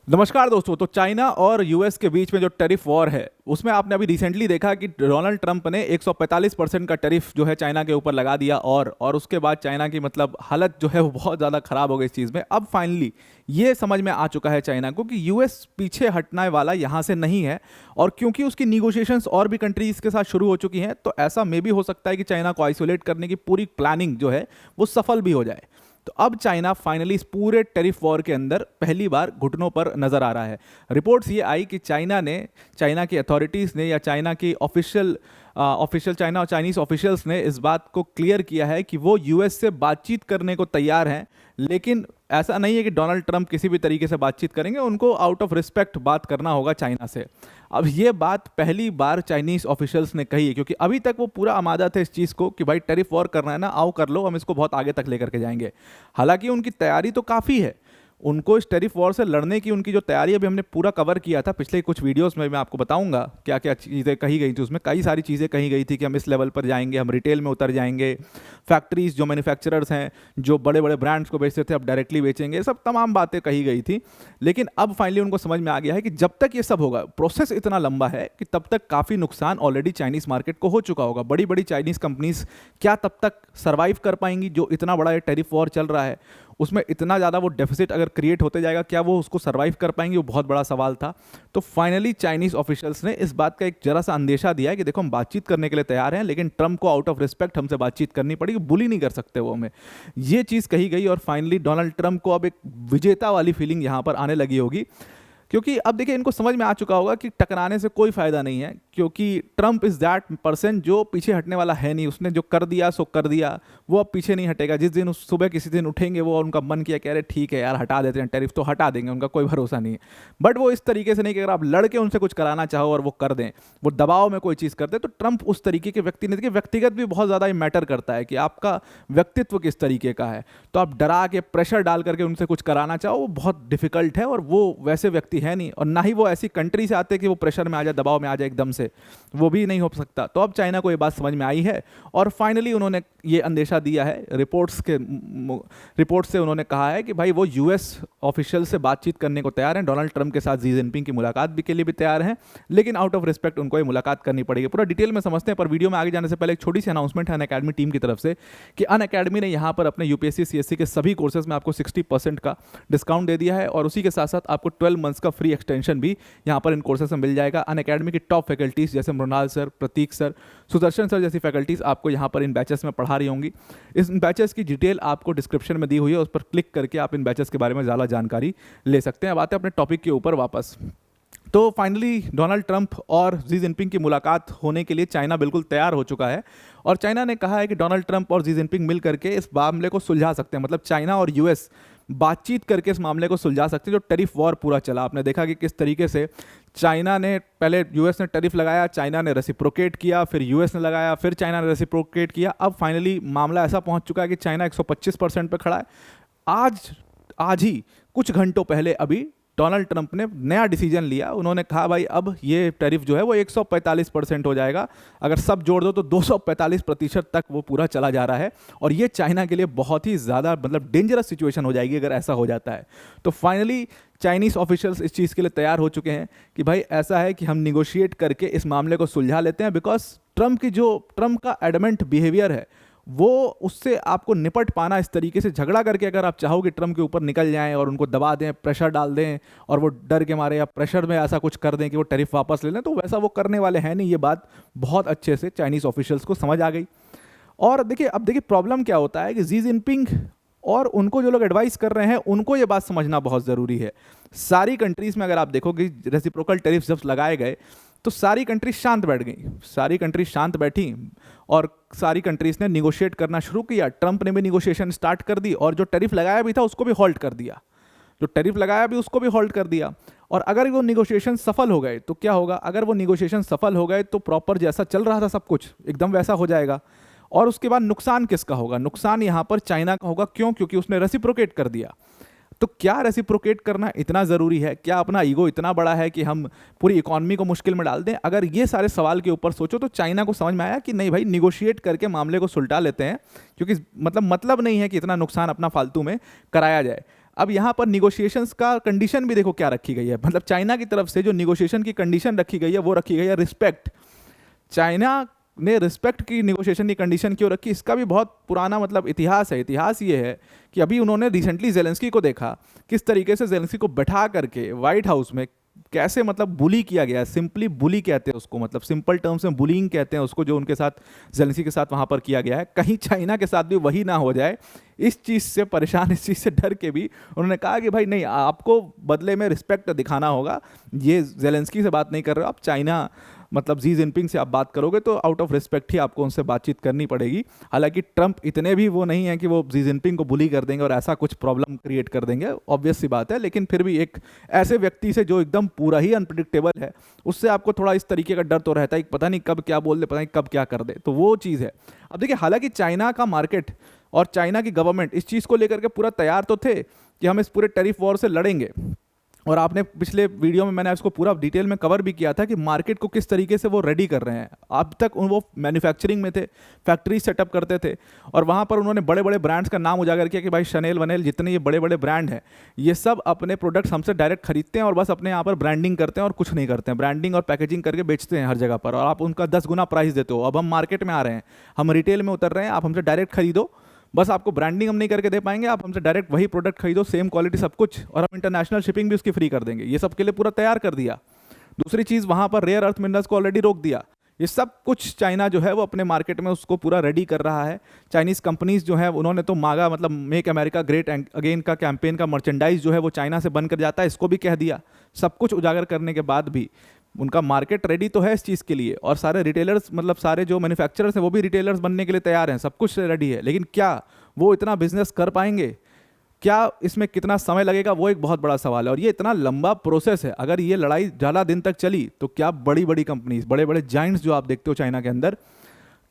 नमस्कार दोस्तों। तो चाइना और यूएस के बीच में जो टैरिफ वॉर है उसमें आपने अभी रिसेंटली देखा कि डोनाल्ड ट्रंप ने 145% का टैरिफ जो है चाइना के ऊपर लगा दिया और उसके बाद चाइना की मतलब हालत जो है वो बहुत ज़्यादा ख़राब हो गई इस चीज़ में। अब फाइनली ये समझ में आ चुका है चाइना को कि यूएस पीछे हटने वाला यहाँ से नहीं है, और क्योंकि उसकी निगोशिएशंस और भी कंट्रीज़ के साथ शुरू हो चुकी हैं तो ऐसा मे भी हो सकता है कि चाइना को आइसोलेट करने की पूरी प्लानिंग जो है वो सफल भी हो जाए। तो अब चाइना फाइनली इस पूरे टेरिफ वॉर के अंदर पहली बार घुटनों पर नजर आ रहा है। रिपोर्ट्स ये आई कि चाइना की अथॉरिटीज़ ने या चाइना की ऑफिशियल चाइना और चाइनीज ऑफिशियल्स ने इस बात को क्लियर किया है कि वो यूएस से बातचीत करने को तैयार हैं, लेकिन ऐसा नहीं है कि डोनाल्ड ट्रंप किसी भी तरीके से बातचीत करेंगे, उनको आउट ऑफ रिस्पेक्ट बात करना होगा चाइना से। अब ये बात पहली बार चाइनीज ऑफिशियल्स ने कही है, क्योंकि अभी तक वो पूरा आमादा थे इस चीज़ को कि भाई टैरिफ वॉर करना है ना, आओ कर लो, हम इसको बहुत आगे तक लेकर के जाएंगे। हालांकि उनकी तैयारी तो काफ़ी है, उनको इस टैरिफ वॉर से लड़ने की उनकी जो तैयारी अभी हमने पूरा कवर किया था पिछले कुछ वीडियोस में। मैं आपको बताऊंगा क्या क्या चीज़ें कही गई थी। उसमें कई सारी चीज़ें कही गई थी कि हम इस लेवल पर जाएंगे, हम रिटेल में उतर जाएंगे, फैक्ट्रीज जो मैन्युफैक्चरर्स हैं जो बड़े बड़े ब्रांड्स को बेचते थे अब डायरेक्टली बेचेंगे, सब तमाम बातें कही गई थी। लेकिन अब फाइनली उनको समझ में आ गया है कि जब तक ये सब होगा, प्रोसेस इतना लंबा है कि तब तक काफ़ी नुकसान ऑलरेडी चाइनीज़ मार्केट को हो चुका होगा। बड़ी बड़ी चाइनीज़ कंपनीज क्या तब तक सर्वाइव कर पाएंगी? जो इतना बड़ा ये टैरिफ वॉर चल रहा है उसमें इतना ज़्यादा वो डेफिसिट अगर क्रिएट होते जाएगा, क्या वो उसको सर्वाइव कर पाएंगे? वो बहुत बड़ा सवाल था। तो फाइनली चाइनीज़ ऑफिशियल्स ने इस बात का एक जरा सा अंदेशा दिया है कि देखो हम बातचीत करने के लिए तैयार हैं, लेकिन ट्रंप को आउट ऑफ रिस्पेक्ट हमसे बातचीत करनी पड़ेगी, बुली नहीं कर सकते वो हमें। ये चीज़ कही गई और फाइनली डोनाल्ड ट्रंप को अब एक विजेता वाली फीलिंग यहाँ पर आने लगी होगी, क्योंकि अब देखिए इनको समझ में आ चुका होगा कि टकराने से कोई फायदा नहीं है, क्योंकि ट्रंप इज दैट पर्सन जो पीछे हटने वाला है नहीं। उसने जो कर दिया सो कर दिया, वो अब पीछे नहीं हटेगा। जिस दिन उस सुबह किसी दिन उठेंगे वो और उनका मन किया कह रहे ठीक है यार हटा देते हैं टैरिफ, तो हटा देंगे, उनका कोई भरोसा नहीं है। बट वो इस तरीके से नहीं कि अगर आप लड़के उनसे कुछ कराना चाहो और वो कर दें, वो दबाव में कोई चीज़ करते, तो ट्रंप उस तरीके के व्यक्ति नहीं थे। व्यक्तिगत भी बहुत ज़्यादा मैटर करता है कि आपका व्यक्तित्व किस तरीके का है। तो आप डरा के प्रेशर डाल करके उनसे कुछ कराना चाहो, वो बहुत डिफिकल्ट है, और वो वैसे व्यक्ति है नहीं, और ना ही वो ऐसी कंट्री से आते कि वो प्रेशर में आ जाए, दबाव में आ जाए एकदम से, वो भी नहीं हो सकता। तो अब चाइना को ये बात समझ में आई है और फाइनली उन्होंने ये अंदेशा दिया है। रिपोर्ट से उन्होंने कहा है कि भाई वो यूएस ऑफिशियल से बातचीत करने को तैयार हैं, डोनाल्ड ट्रंप के साथ जी जिनपिंग की मुलाकात भी के लिए भी तैयार हैं, लेकिन आउट ऑफ रिस्पेक्ट उनको ये मुलाकात करनी पड़ेगी। पूरा डिटेल में समझते हैं, पर वीडियो में आगे जाने से पहले एक छोटी सी अनाउंसमेंट है अनअकैडमी टीम की तरफ से कि अनअकैडमी ने यहाँ पर अपने यूपीएससी सीएससी के सभी कोर्सेज में आपको 60% का डिस्काउंट दे दिया है, और उसी के साथ साथ आपको 12 मंथ्स का फ्री एक्सटेंशन भी यहाँ पर इन कोर्सेज में मिल जाएगा। अनअकैडमी की टॉप फैकल्टीज जैसे मृणाल सर, प्रतीक सर, सुदर्शन सर जैसी फैकल्टीज आपको यहाँ पर इन बैचेस में पढ़ा रही होंगी। इस बैचेस की डिटेल आपको डिस्क्रिप्शन में दी हुई है, उस पर क्लिक करके आप इन बैचेस के बारे में ज़्यादा जानकारी ले सकते हैं। अब आते हैं अपने टॉपिक के ऊपर वापस। तो फाइनली डोनाल्ड ट्रंप और जी जिनपिंग की मुलाकात होने के लिए चाइना बिल्कुल तैयार हो चुका है, और चाइना ने कहा है कि डोनाल्ड ट्रंप और जी जिनपिंग मिल करके इस मामले को सुलझा सकते हैं। मतलब चाइना और यूएस बातचीत करके इस मामले को सुलझा सकते हैं। जो टैरिफ वॉर पूरा चला, आपने देखा कि किस तरीके से चाइना ने पहले यूएस ने टैरिफ लगाया, चाइना ने रेसिप्रोकेट किया, फिर यूएस ने लगाया, फिर चाइना ने रेसिप्रोकेट किया। अब फाइनली मामला ऐसा पहुंच चुका है कि चाइना 125% पे खड़ा है। आज ही कुछ घंटों पहले अभी डोनाल्ड ट्रंप ने नया डिसीजन लिया। उन्होंने कहा भाई अब ये टैरिफ जो है वो 145% हो जाएगा, अगर सब जोड़ दो तो 245% तक वो पूरा चला जा रहा है, और ये चाइना के लिए बहुत ही ज़्यादा मतलब डेंजरस सिचुएशन हो जाएगी अगर ऐसा हो जाता है। तो फाइनली चाइनीज़ ऑफिशियल्स इस चीज़ के लिए तैयार हो चुके हैं कि भाई ऐसा है कि हम निगोशिएट करके इस मामले को सुलझा लेते हैं, बिकॉज ट्रंप का एडमेंट बिहेवियर है वो, उससे आपको निपट पाना इस तरीके से झगड़ा करके अगर आप चाहो कि ट्रंप के ऊपर निकल जाएं और उनको दबा दें, प्रेशर डाल दें, और वो डर के मारे या प्रेशर में ऐसा कुछ कर दें कि वो टैरिफ वापस ले लें, तो वैसा वो करने वाले हैं नहीं। ये बात बहुत अच्छे से चाइनीज़ ऑफिशियल्स को समझ आ गई। और देखिए अब देखिए प्रॉब्लम क्या होता है कि जी जिनपिंग और उनको जो लोग एडवाइस कर रहे हैं उनको ये बात समझना बहुत ज़रूरी है। सारी कंट्रीज़ में अगर आप देखोगे रेसिप्रोकल टैरिफ जब लगाए गए तो सारी कंट्रीज शांत बैठ गई, सारी कंट्रीज शांत बैठी और सारी कंट्रीज ने निगोशिएट करना शुरू किया। ट्रंप ने भी निगोशिएशन स्टार्ट कर दी, और जो टैरिफ लगाया भी था उसको भी हॉल्ट कर दिया, जो टैरिफ लगाया भी उसको भी हॉल्ट कर दिया। और अगर वो निगोशिएशन सफल हो गए तो क्या होगा? अगर वो निगोशिएशन सफल हो गए तो प्रॉपर जैसा चल रहा था सब कुछ एकदम वैसा हो जाएगा, और उसके बाद नुकसान किसका होगा? नुकसान यहाँ पर चाइना का होगा। क्यों? क्योंकि उसने रेसिप्रोकेट कर दिया। तो क्या रेसिप्रोकेट करना इतना ज़रूरी है? क्या अपना ईगो इतना बड़ा है कि हम पूरी इकॉनमी को मुश्किल में डाल दें? अगर ये सारे सवाल के ऊपर सोचो तो चाइना को समझ में आया कि नहीं भाई, निगोशिएट करके मामले को सुलझा लेते हैं, क्योंकि मतलब नहीं है कि इतना नुकसान अपना फालतू में कराया जाए। अब यहाँ पर निगोशिएशंस का कंडीशन भी देखो क्या रखी गई है, मतलब चाइना की तरफ से जो निगोशिएशन की कंडीशन रखी गई है वो रखी गई है रिस्पेक्ट। चाइना ने रिस्पेक्ट की निगोशिएशन की कंडीशन क्यों रखी, इसका भी बहुत पुराना मतलब इतिहास है। इतिहास ये है कि अभी उन्होंने रिसेंटली जेलेंस्की को देखा, किस तरीके से जेलेंस्की को बैठा करके व्हाइट हाउस में कैसे मतलब बुली किया गया है, सिंपली बुली कहते हैं उसको, मतलब सिंपल टर्म्स में बुलिंग कहते हैं उसको, जो उनके साथ जेलेंस्की के साथ वहाँ पर किया गया है। कहीं चाइना के साथ भी वही ना हो जाए, इस चीज़ से परेशान, इस चीज़ से डर के भी उन्होंने कहा कि भाई नहीं, आपको बदले में रिस्पेक्ट दिखाना होगा। ये जेलेंस्की से बात नहीं कर रहे हो आप, चाइना मतलब जी जिनपिंग से आप बात करोगे तो आउट ऑफ रिस्पेक्ट ही आपको उनसे बातचीत करनी पड़ेगी। हालांकि ट्रंप इतने भी वो नहीं है कि वो जी जिनपिंग को बुली कर देंगे और ऐसा कुछ प्रॉब्लम क्रिएट कर देंगे, ऑब्वियस सी बात है, लेकिन फिर भी एक ऐसे व्यक्ति से जो एकदम पूरा ही अनप्रिडिक्टेबल है, उससे आपको थोड़ा इस तरीके का डर तो रहता है, पता नहीं कब क्या बोल दे, पता नहीं कब क्या कर दे, तो वो चीज़ है। अब देखिए, हालांकि चाइना का मार्केट और चाइना की गवर्नमेंट इस चीज़ को लेकर के पूरा तैयार तो थे कि हम इस पूरे टैरिफ वॉर से लड़ेंगे, और आपने पिछले वीडियो में मैंने इसको पूरा डिटेल में कवर भी किया था कि मार्केट को किस तरीके से वो रेडी कर रहे हैं। अब तक वो मैन्युफैक्चरिंग में थे, फैक्ट्री सेटअप करते थे, और वहाँ पर उन्होंने बड़े बड़े ब्रांड्स का नाम उजागर किया कि भाई शनेल वनेल जितने ये बड़े बड़े ब्रांड हैं, ये सब अपने प्रोडक्ट्स हमसे डायरेक्ट खरीदते हैं और बस अपने यहाँ पर ब्रांडिंग करते हैं और कुछ नहीं करते हैं, ब्रांडिंग और पैकेजिंग करके बेचते हैं हर जगह पर, और आप उनका 10 गुना प्राइस देते हो। अब हम मार्केट में आ रहे हैं, हम रिटेल में उतर रहे हैं, आप हमसे डायरेक्ट खरीदो, बस आपको ब्रांडिंग हम नहीं करके दे पाएंगे, आप हमसे डायरेक्ट वही प्रोडक्ट खरीदो, सेम क्वालिटी सब कुछ, और हम इंटरनेशनल शिपिंग भी उसकी फ्री कर देंगे। ये सब के लिए पूरा तैयार कर दिया। दूसरी चीज़, वहाँ पर रेयर अर्थ मिनरल्स को ऑलरेडी रोक दिया। ये सब कुछ चाइना जो है वो अपने मार्केट में उसको पूरा रेडी कर रहा है। चाइनीज़ कंपनीज जो है उन्होंने तो मांगा, मतलब मेक अमेरिका ग्रेट अगेन का कैंपेन का मर्चेंडाइज जो है वो चाइना से बनकर जाता है, इसको भी कह दिया। सब कुछ उजागर करने के बाद भी उनका मार्केट रेडी तो है इस चीज़ के लिए, और सारे रिटेलर्स, मतलब सारे जो मैन्युफैक्चरर्स हैं वो भी रिटेलर्स बनने के लिए तैयार हैं, सब कुछ रेडी है, लेकिन क्या वो इतना बिजनेस कर पाएंगे? क्या इसमें कितना समय लगेगा, वो एक बहुत बड़ा सवाल है। और ये इतना लंबा प्रोसेस है, अगर ये लड़ाई ज़्यादा दिन तक चली तो क्या बड़ी बड़ी कंपनीज, बड़े बड़े जाइंट्स जो आप देखते हो चाइना के अंदर,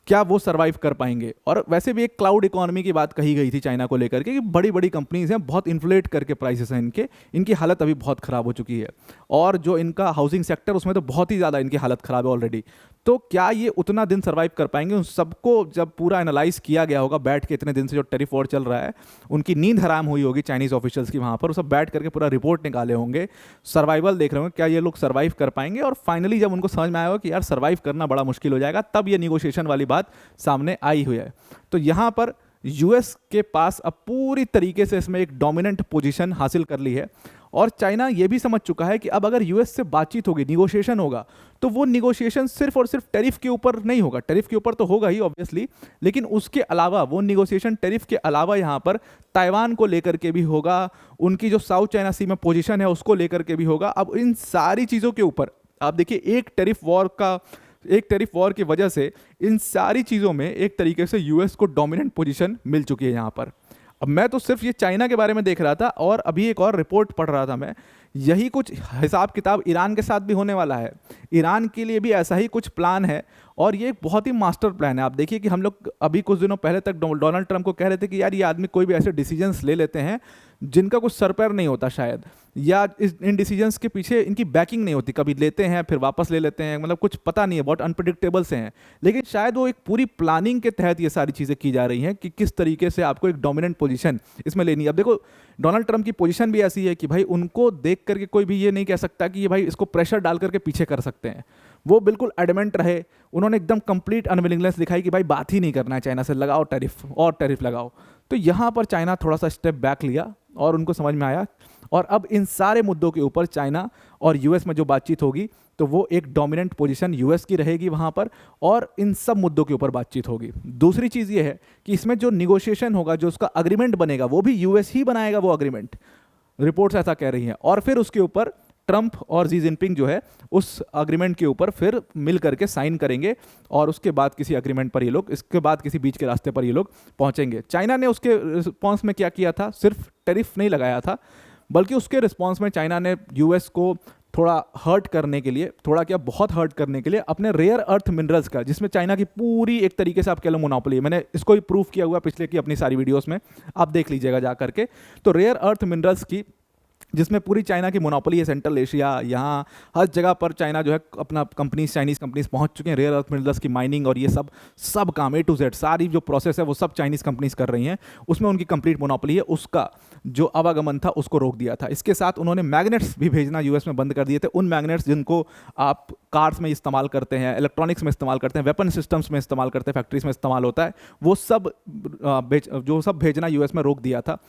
क्या वो सर्वाइव कर पाएंगे? और वैसे भी एक क्लाउड इकोनॉमी की बात कही गई थी चाइना को लेकर के कि बड़ी बड़ी कंपनीज हैं, बहुत इन्फ्लेट करके प्राइसेस हैं इनके, इनकी हालत अभी बहुत ख़राब हो चुकी है, और जो इनका हाउसिंग सेक्टर उसमें तो बहुत ही ज़्यादा इनकी हालत ख़राब है ऑलरेडी। तो क्या ये उतना दिन सर्वाइव कर पाएंगे? उन सबको जब पूरा एनालाइज किया गया होगा बैठ के, इतने दिन से जो टैरिफ वॉर चल रहा है, उनकी नींद हराम हुई होगी चाइनीज़ ऑफिशियल्स की वहाँ पर, वो सब बैठ करके पूरा रिपोर्ट निकाले होंगे, सर्वाइवल देख रहे होंगे, क्या ये लोग सर्वाइव कर पाएंगे? और फाइनली जब उनको समझ में आया होगा कि यार सर्वाइव करना बड़ा मुश्किल हो जाएगा, तब ये निगोशिएशन वाली बात सामने आई हुई है। तो यहाँ पर यूएस के पास अब पूरी तरीके से इसमें एक डोमिनेंट पोजीशन हासिल कर ली है, और चाइना ये भी समझ चुका है कि अब अगर यूएस से बातचीत होगी, निगोशिएशन होगा, तो वो निगोशिएशन सिर्फ और सिर्फ टैरिफ के ऊपर नहीं होगा, टैरिफ के ऊपर तो होगा ही ऑब्वियसली, लेकिन उसके अलावा वो निगोशिएशन टैरिफ के अलावा यहाँ पर ताइवान को लेकर के भी होगा, उनकी जो साउथ चाइना सी में पोजीशन है उसको लेकर के भी होगा। अब इन सारी चीज़ों के ऊपर आप देखिए, एक टैरिफ वॉर की वजह से इन सारी चीज़ों में एक तरीके से यूएस को डोमिनेंट पोजीशन मिल चुकी है यहाँ पर। अब मैं तो सिर्फ ये चाइना के बारे में देख रहा था, और अभी एक और रिपोर्ट पढ़ रहा था मैं, यही कुछ हिसाब किताब ईरान के साथ भी होने वाला है। ईरान के लिए भी ऐसा ही कुछ प्लान है, और ये एक बहुत ही मास्टर प्लान है। आप देखिए कि हम लोग अभी कुछ दिनों पहले तक डोनाल्ड ट्रंप को कह रहे थे कि यार ये आदमी कोई भी ऐसे डिसीजंस ले लेते हैं जिनका कुछ सर पैर नहीं होता शायद, या इन डिसीजंस के पीछे इनकी बैकिंग नहीं होती, कभी लेते हैं फिर वापस ले लेते हैं, मतलब कुछ पता नहीं है, बहुत अनप्रिडिक्टेबल से हैं। लेकिन शायद वो एक पूरी प्लानिंग के तहत ये सारी चीज़ें की जा रही हैं कि किस तरीके से आपको एक डोमिनेंट पोजीशन इसमें लेनी है। अब देखो, डोनाल्ड ट्रंप की पोजीशन भी ऐसी है कि भाई उनको देख करके कोई भी ये नहीं कह सकता कि ये भाई इसको प्रेशर डाल करके पीछे कर सकते हैं। वो बिल्कुल एडमेंट रहे, उन्होंने एकदम कंप्लीट अनविलिंगनेस दिखाई कि भाई बात ही नहीं करना है चाइना से, लगाओ टैरिफ और टैरिफ लगाओ। तो यहाँ पर चाइना थोड़ा सा स्टेप बैक लिया और उनको समझ में आया, और अब इन सारे मुद्दों के ऊपर चाइना और यूएस में जो बातचीत होगी तो वो एक डोमिनेंट पोजीशन यूएस की रहेगी वहाँ पर, और इन सब मुद्दों के ऊपर बातचीत होगी। दूसरी चीज़ ये है कि इसमें जो निगोशिएशन होगा, जो उसका अग्रीमेंट बनेगा, वो भी यूएस ही बनाएगा वो अग्रीमेंट, रिपोर्ट्स ऐसा कह रही हैं, और फिर उसके ऊपर ट्रंप और जी जिनपिंग जो है उस अग्रीमेंट के ऊपर फिर मिल करके साइन करेंगे, और उसके बाद किसी अग्रीमेंट पर ये लोग, इसके बाद किसी बीच के रास्ते पर ये लोग पहुंचेंगे। चाइना ने उसके रिस्पॉन्स में क्या किया था, सिर्फ टैरिफ नहीं लगाया था, बल्कि उसके रिस्पॉन्स में चाइना ने यूएस को थोड़ा हर्ट करने के लिए, थोड़ा क्या बहुत हर्ट करने के लिए, अपने रेयर अर्थ मिनरल्स का, जिसमें चाइना की पूरी एक तरीके से आप कह लो मोनोपोली है, मैंने इसको भी प्रूफ किया हुआ पिछले की अपनी सारी वीडियोस में, आप देख लीजिएगा जा करके। तो रेयर अर्थ मिनरल्स की जिसमें पूरी चाइना की मोनोपोली है, सेंट्रल एशिया, यहाँ हर जगह पर चाइना जो है अपना कंपनीज, चाइनीज़ कंपनीज पहुंच चुके हैं। रेयर अर्थ मिनरल्स की माइनिंग और ये सब काम A to Z सारी जो प्रोसेस है वो सब चाइनीज़ कंपनीज कर रही हैं, उसमें उनकी कंप्लीट मोनोपोली है। उसका जो आवागमन था उसको रोक दिया था। इसके साथ उन्होंने मैग्नेट्स भी भेजना यूएस में बंद कर दिए थे। उन मैग्नेट्स जिनको आप कार्स में इस्तेमाल करते हैं, इलेक्ट्रॉनिक्स में इस्तेमाल करते हैं, वेपन सिस्टम्स में इस्तेमाल करते हैं, फैक्ट्रीज में इस्तेमाल होता है, वो सब जो सब भेजना यूएस में रोक दिया था।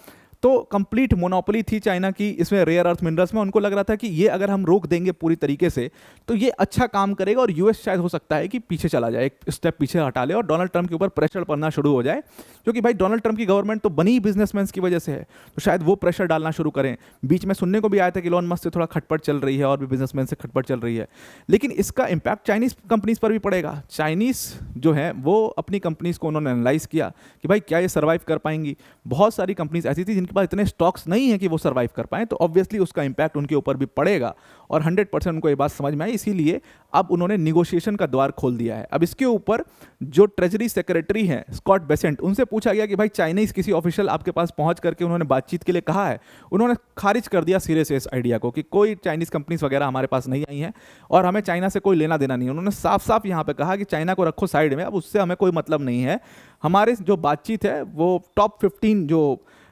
तो कंप्लीट मोनोपोली थी चाइना की इसमें रेयर अर्थ मिनरल्स में। उनको लग रहा था कि ये अगर हम रोक देंगे पूरी तरीके से तो ये अच्छा काम करेगा और यूएस शायद हो सकता है कि पीछे चला जाए, एक स्टेप पीछे हटा ले और डोनाल्ड ट्रंप के ऊपर प्रेशर पड़ना शुरू हो जाए, क्योंकि भाई डोनाल्ड ट्रंप की गवर्नमेंट तो बनी बिजनेसमैन की वजह से है, तो शायद वो प्रेशर डालना शुरू करें। बीच में सुनने को भी आया था कि इलॉन मस्क से थोड़ा खटपट चल रही है और भी बिजनेसमैन से खटपट चल रही है, लेकिन इसका इंपैक्ट चाइनीज कंपनीज पर भी पड़ेगा। चाइनीज जो है वो अपनी कंपनीज को उन्होंने एनालाइज किया कि भाई क्या ये सर्वाइव कर पाएंगी। बहुत सारी कंपनीज ऐसी थी जिनके पास इतने स्टॉक्स नहीं है कि वो सर्वाइव कर पाए, तो ऑब्वियसली उसका इंपैक्ट उनके ऊपर भी पड़ेगा और 100% उनको ये बात समझ में आई। इसीलिए अब उन्होंने निगोशिएशन का द्वार खोल दिया है। अब इसके ऊपर जो ट्रेजरी सेक्रेटरी हैं स्कॉट बेसेंट, उनसे पूछा गया कि भाई चाइनीज किसी ऑफिशियल आपके पास पहुंच करके उन्होंने बातचीत के लिए कहा है? उन्होंने खारिज कर दिया सिरे से इस आइडिया को कि कोई चाइनीज कंपनीज वगैरह हमारे पास नहीं आई हैं और हमें चाइना से कोई लेना देना नहीं। उन्होंने साफ साफ यहाँ पे कहा कि चाइना को रखो साइड में, अब उससे हमें कोई मतलब नहीं है। हमारे जो बातचीत है वो टॉप 15 जो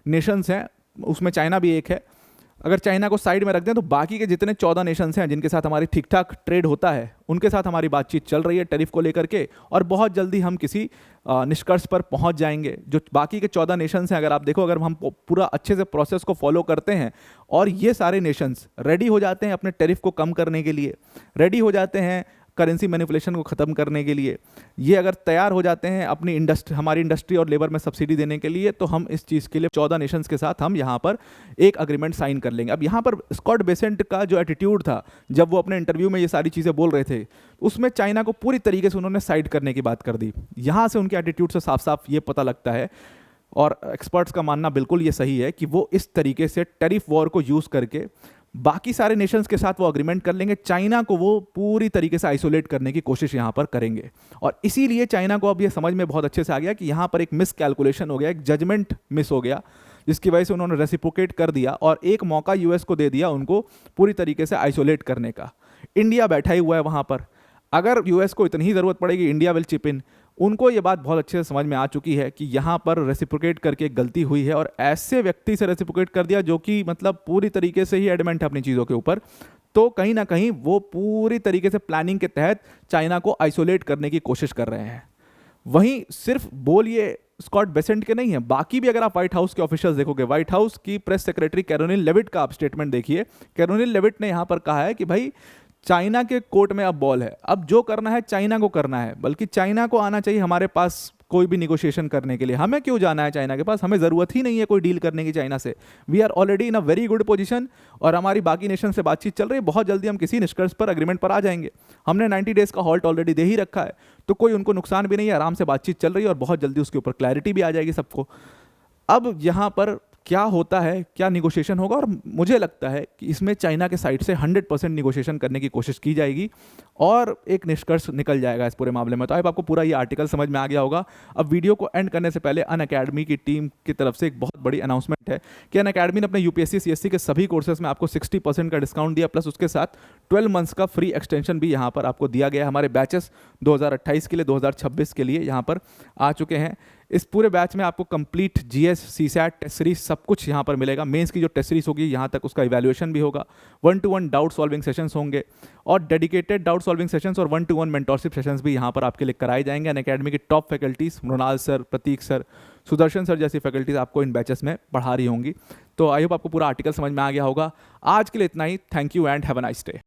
नेशंस हैं उसमें चाइना भी एक है। अगर चाइना को साइड में रख दें तो बाकी के जितने 14 नेशंस हैं जिनके साथ हमारी ठीक ठाक ट्रेड होता है उनके साथ हमारी बातचीत चल रही है टैरिफ को लेकर के, और बहुत जल्दी हम किसी निष्कर्ष पर पहुंच जाएंगे। जो बाकी के 14 नेशंस हैं, अगर आप देखो, अगर हम पूरा अच्छे से प्रोसेस को फॉलो करते हैं और ये सारे नेशंस रेडी हो जाते हैं अपने टैरिफ को कम करने के लिए, रेडी हो जाते हैं करेंसी मैनिपुलेशन को ख़त्म करने के लिए, ये अगर तैयार हो जाते हैं अपनी हमारी इंडस्ट्री और लेबर में सब्सिडी देने के लिए, तो हम इस चीज़ के लिए 14 नेशंस के साथ हम यहाँ पर एक अग्रीमेंट साइन कर लेंगे। अब यहाँ पर स्कॉट बेसेंट का जो एटीट्यूड था जब वो अपने इंटरव्यू में ये सारी चीज़ें बोल रहे थे, उसमें चाइना को पूरी तरीके से उन्होंने साइड करने की बात कर दी। यहाँ से उनके एटीट्यूड से साफ साफ ये पता लगता है, और एक्सपर्ट्स का मानना बिल्कुल ये सही है कि वो इस तरीके से टैरिफ वॉर को यूज़ करके बाकी सारे नेशंस के साथ वो अग्रीमेंट कर लेंगे, चाइना को वो पूरी तरीके से आइसोलेट करने की कोशिश यहाँ पर करेंगे। और इसीलिए चाइना को अब ये समझ में बहुत अच्छे से आ गया कि यहाँ पर एक मिस कैलकुलेशन हो गया, एक जजमेंट मिस हो गया, जिसकी वजह से उन्होंने रेसिप्रोकेट कर दिया और एक मौका यूएस को दे दिया उनको पूरी तरीके से आइसोलेट करने का। इंडिया बैठा ही हुआ है वहाँ पर, अगर यूएस को इतनी ही ज़रूरत पड़ेगी इंडिया विल चिप इन। उनको ये बात बहुत अच्छे से समझ में आ चुकी है कि यहाँ पर रेसिप्रोकेट करके गलती हुई है, और ऐसे व्यक्ति से रेसिप्रोकेट कर दिया जो कि मतलब पूरी तरीके से ही एडमेंट है अपनी चीज़ों के ऊपर, तो कहीं ना कहीं वो पूरी तरीके से प्लानिंग के तहत चाइना को आइसोलेट करने की कोशिश कर रहे हैं। वहीं सिर्फ बोल ये स्कॉट बेसेंट के नहीं है, बाकी भी अगर आप व्हाइट हाउस के ऑफिशियल्स देखोगे, व्हाइट हाउस की प्रेस सेक्रेटरी कैरोलिन लेविट का आप स्टेटमेंट देखिए। कैरोलिन लेविट ने यहाँ पर कहा है कि भाई चाइना के कोर्ट में अब बॉल है, अब जो करना है चाइना को करना है, बल्कि चाइना को आना चाहिए हमारे पास कोई भी निगोशिएशन करने के लिए। हमें क्यों जाना है चाइना के पास, हमें ज़रूरत ही नहीं है कोई डील करने की चाइना से। We are already in a very good position और हमारी बाकी नेशन से बातचीत चल रही है, बहुत जल्दी हम किसी निष्कर्ष पर अग्रीमेंट पर आ जाएंगे। हमने 90 डेज़ का हॉल्ट ऑलरेडी दे ही रखा है, तो कोई उनको नुकसान भी नहीं है, आराम से बातचीत चल रही है और बहुत जल्दी उसके ऊपर क्लैरिटी भी आ जाएगी सबको। अब यहाँ पर क्या होता है, क्या निगोशिएशन होगा, और मुझे लगता है कि इसमें चाइना के साइड से 100% निगोशिएशन करने की कोशिश की जाएगी और एक निष्कर्ष निकल जाएगा इस पूरे मामले में। तो अब आपको पूरा ये आर्टिकल समझ में आ गया होगा। अब वीडियो को एंड करने से पहले अनअकैडमी की टीम की तरफ से एक बहुत बड़ी अनाउंसमेंट है कि अनअकैडमी ने अपने यूपीएससी सीएससी के सभी कोर्सेज में आपको 60% का डिस्काउंट दिया, प्लस उसके साथ 12 मंथ्स का फ्री एक्सटेंशन भी यहाँ पर आपको दिया गया है। हमारे बैचेस 2028 के लिए 2026 के लिए यहाँ पर आ चुके हैं। इस पूरे बैच में आपको complete GS, CSAT, test series सब कुछ यहाँ पर मिलेगा। मेंस की जो टेस्ट सीरीज होगी यहाँ तक उसका इवैल्यूएशन भी होगा, 1-to-1 डाउट सॉल्विंग सेशंस होंगे और डेडिकेटेड डाउट सॉल्विंग सेशंस और 1-to-1 मेंटोरशिप सेशंस भी यहाँ पर आपके लिए कराए जाएंगे। अनअकैडमी की टॉप फैकल्टीज मृणाल सर, प्रतीक सर, सुदर्शन सर जैसी फैकल्टीज आपको इन बैचेस में पढ़ा रही होंगी। तो आई होप आपको पूरा आर्टिकल समझ में आ गया होगा। आज के लिए इतना ही। Thank you and have a nice day.